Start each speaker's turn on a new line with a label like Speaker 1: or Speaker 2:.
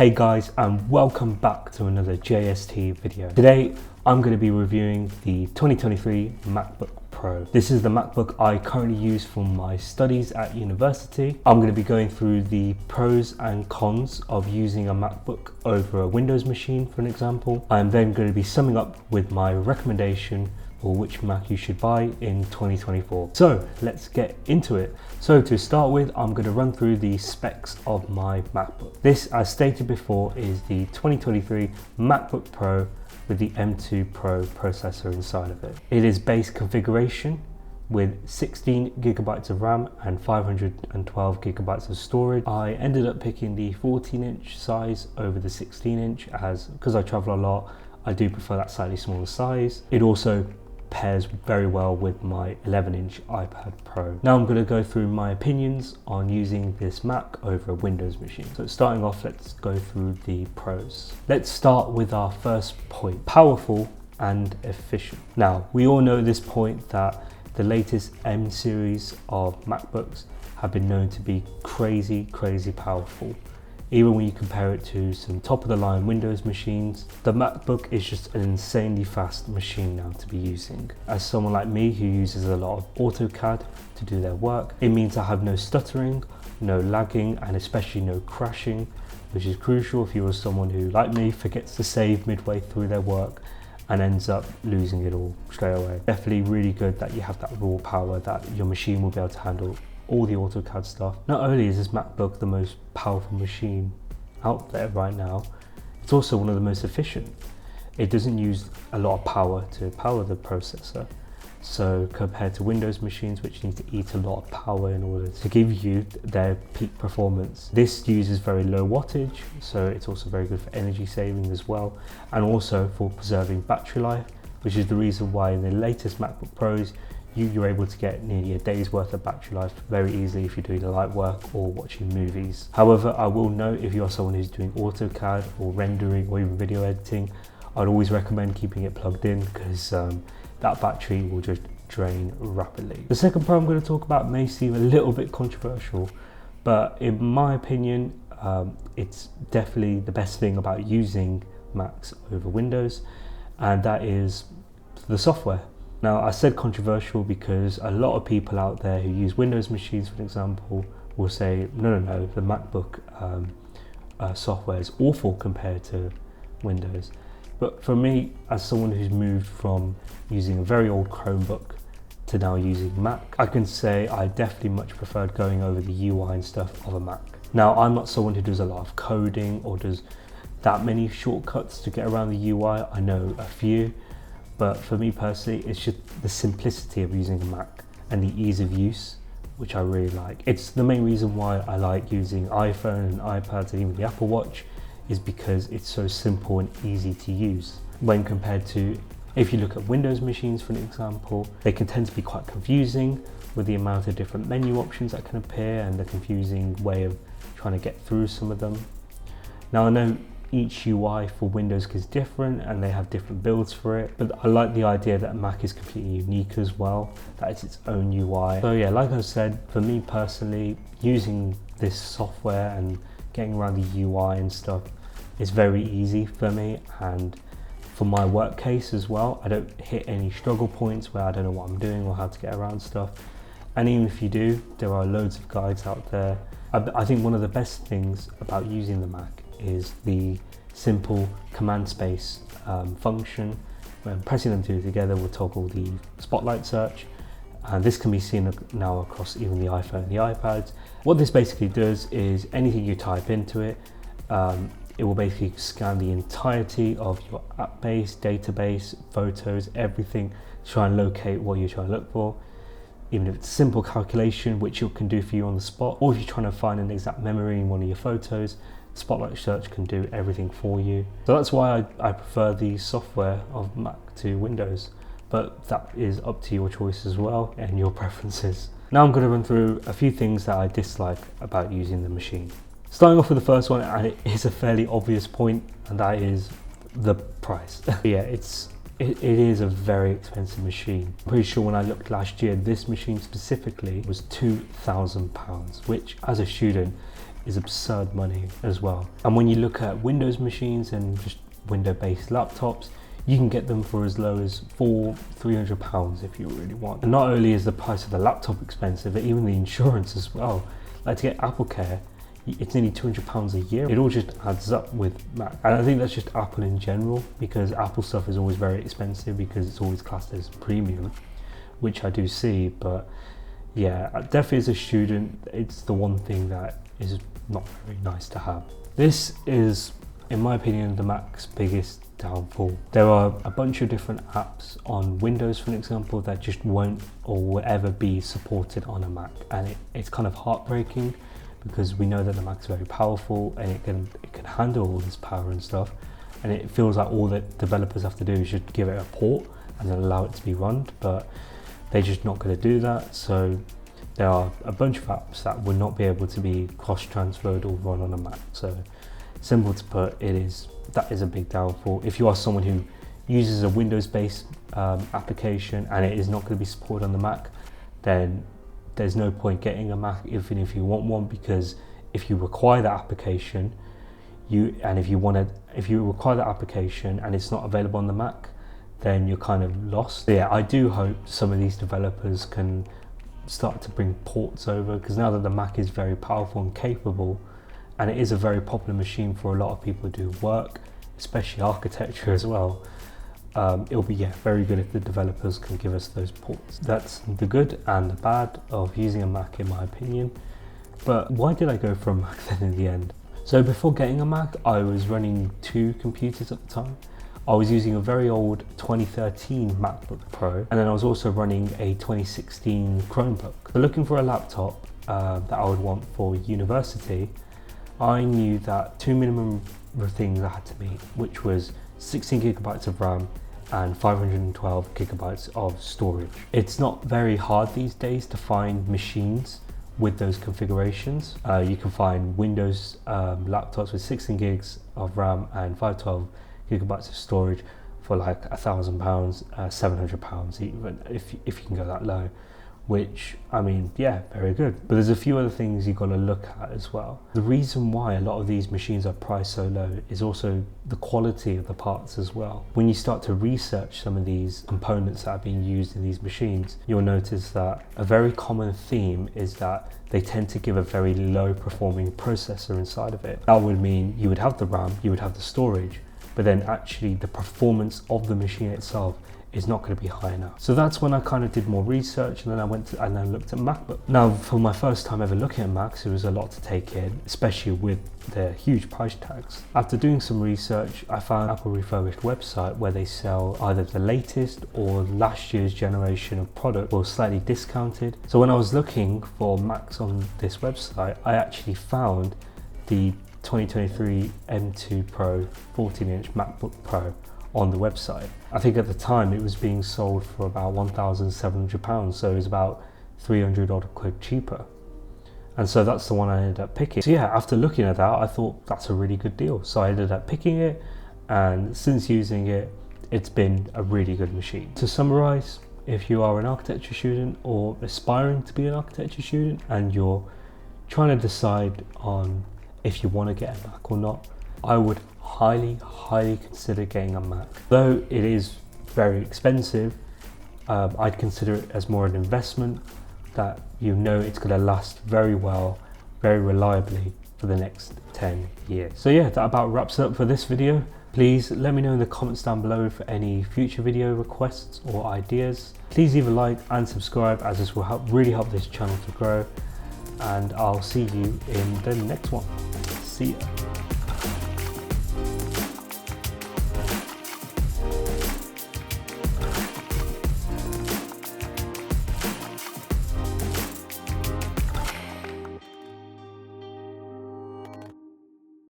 Speaker 1: Hey guys, and welcome back to another J.S.T video. Today I'm going to be reviewing the 2023 MacBook Pro. This is the MacBook I currently use for my studies at university. I'm going to be going through the pros and cons of using a MacBook over a Windows machine, for an example. I'm then going to be summing up with my recommendation for which Mac you should buy in 2024. So let's get into it. So to start with, I'm going to run through the specs of my MacBook. This, as stated before, is the 2023 MacBook Pro with the M2 Pro processor inside of it. It is base configuration with 16 gigabytes of RAM and 512 gigabytes of storage. I ended up picking the 14-inch size over the 16-inch because I travel a lot, I do prefer that slightly smaller size. It also pairs very well with my 11-inch iPad Pro. Now I'm going to go through my opinions on using this Mac over a Windows machine. So starting off, let's go through the pros. Let's start with our first point, powerful and efficient. Now we all know at this point that the latest M series of MacBooks have been known to be crazy powerful. Even when you compare it to some top-of-the-line Windows machines, the MacBook is just an insanely fast machine now to be using. As someone like me who uses a lot of AutoCAD to do their work, it means I have no stuttering, no lagging, and especially no crashing, which is crucial if you're someone who, like me, forgets to save midway through their work and ends up losing it all straight away. Definitely really good that you have that raw power that your machine will be able to handle all the AutoCAD stuff. Not only is this MacBook the most powerful machine out there right now, it's also one of the most efficient. It doesn't use a lot of power to power the processor. So compared to Windows machines, which need to eat a lot of power in order to give you their peak performance, this uses very low wattage, so it's also very good for energy saving as well, and also for preserving battery life, which is the reason why in the latest MacBook Pros you're able to get nearly a day's worth of battery life very easily if you're doing light work or watching movies. However, I will note if you're someone who's doing AutoCAD or rendering or even video editing, I'd always recommend keeping it plugged in because that battery will just drain rapidly. The second pro I'm going to talk about may seem a little bit controversial, but in my opinion, it's definitely the best thing about using Macs over Windows, and that is the software. Now, I said controversial because a lot of people out there who use Windows machines, for example, will say, no, the MacBook software is awful compared to Windows. But for me, as someone who's moved from using a very old Chromebook to now using Mac, I can say I definitely much preferred going over the UI and stuff of a Mac. Now, I'm not someone who does a lot of coding or does that many shortcuts to get around the UI. I know a few. But for me personally, it's just the simplicity of using a Mac and the ease of use, which I really like. It's the main reason why I like using iPhone and iPads and even the Apple Watch, is because it's so simple and easy to use. When compared to, if you look at Windows machines, for an example, they can tend to be quite confusing with the amount of different menu options that can appear and the confusing way of trying to get through some of them. Now I know each UI for Windows is different and they have different builds for it, but I like the idea that Mac is completely unique as well, that it's its own UI. So yeah, like I said, for me personally, using this software and getting around the UI and stuff is very easy for me, and for my work case as well, I don't hit any struggle points where I don't know what I'm doing or how to get around stuff. And even if you do, there are loads of guides out there. I think one of the best things about using the Mac is the simple command space function. When pressing them two together will toggle the spotlight search, and this can be seen now across even the iPhone and the iPads. What this basically does is anything you type into it, it will basically scan the entirety of your app base, database, photos, everything to try and locate what you're trying to look for. Even if it's a simple calculation, which it can do for you on the spot, or if you're trying to find an exact memory in one of your photos, Spotlight Search can do everything for you. So that's why I prefer the software of Mac to Windows, but that is up to your choice as well and your preferences. Now I'm going to run through a few things that I dislike about using the machine. Starting off with the first one, and it is a fairly obvious point, and that is the price. Yeah, it is a very expensive machine. I'm pretty sure when I looked last year, this machine specifically was £2,000, which as a student is absurd money as well. And when you look at Windows machines and just Windows-based laptops, you can get them for as low as £300 if you really want. And not only is the price of the laptop expensive, but even the insurance as well. Like to get Apple Care, it's nearly £200 a year. It all just adds up with Mac. And I think that's just Apple in general, because Apple stuff is always very expensive because it's always classed as premium, which I do see. But yeah, definitely as a student, it's the one thing that is not very nice to have. This is, in my opinion, the Mac's biggest downfall. There are a bunch of different apps on Windows, for example, that just won't or will ever be supported on a Mac, and it's kind of heartbreaking, because we know that the Mac's very powerful and it can handle all this power and stuff, and it feels like all that developers have to do is just give it a port and then allow it to be run, but they're just not going to do that. So there are a bunch of apps that will not be able to be cross-transferred or run on a Mac. So simple to put, that is a big downfall. If you are someone who uses a Windows-based application and it is not going to be supported on the Mac, then there's no point getting a Mac even if you want one, because if you require that application, if you require that application and it's not available on the Mac, then you're kind of lost. So yeah, I do hope some of these developers can start to bring ports over, because now that the Mac is very powerful and capable, and it is a very popular machine for a lot of people who do work, especially architecture as well, it'll be very good if the developers can give us those ports. That's the good and the bad of using a Mac, in my opinion. But why did I go for a Mac then in the end? So before getting a Mac, I was running 2 computers at the time. I was using a very old 2013 MacBook Pro, and then I was also running a 2016 Chromebook. So looking for a laptop that I would want for university, I knew that 2 minimum things I had to meet, which was 16 gigabytes of RAM and 512 gigabytes of storage. It's not very hard these days to find machines with those configurations. You can find Windows laptops with 16 gigs of RAM and 512 gigabytes of storage for like £1,000, £700 even, if you can go that low, which, I mean, yeah, very good. But there's a few other things you've got to look at as well. The reason why a lot of these machines are priced so low is also the quality of the parts as well. When you start to research some of these components that are being used in these machines, you'll notice that a very common theme is that they tend to give a very low performing processor inside of it. That would mean you would have the RAM, you would have the storage, but then actually the performance of the machine itself is not going to be high enough. So that's when I kind of did more research, and then I went and then looked at MacBook. Now, for my first time ever looking at Macs, it was a lot to take in, especially with their huge price tags. After doing some research, I found an Apple Refurbished website where they sell either the latest or last year's generation of product or slightly discounted. So when I was looking for Macs on this website, I actually found the 2023 M2 Pro 14-inch MacBook Pro on the website. I think at the time it was being sold for about £1,700, so it was about 300 odd quid cheaper. And so that's the one I ended up picking. So yeah, after looking at that, I thought that's a really good deal. So I ended up picking it, and since using it, it's been a really good machine. To summarize, if you are an architecture student or aspiring to be an architecture student and you're trying to decide on if you want to get a Mac or not, I would highly consider getting a Mac. Though it is very expensive, I'd consider it as more an investment that you know it's going to last very well, very reliably for the next 10 years. So yeah, that about wraps it up for this video. Please let me know in the comments down below for any future video requests or ideas. Please leave a like and subscribe, as this will really help this channel to grow, and I'll see you in the next one. See ya.